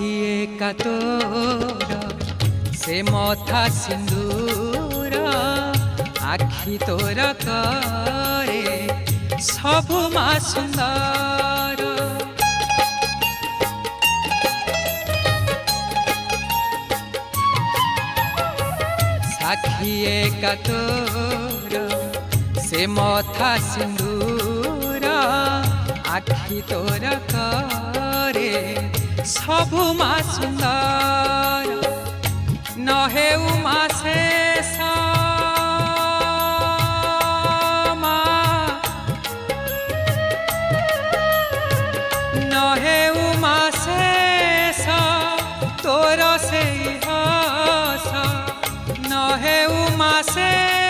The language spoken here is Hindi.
सखिए का तोर से मथा सिंदूर आखि तोर करे सबु मा सुंदर सखिए का तोर से मथा सिंदूर आखि तोर करे सबु मा सुंदर नहे उमा शेष नहे उमा शेष तोर से हस नहे उमा शेष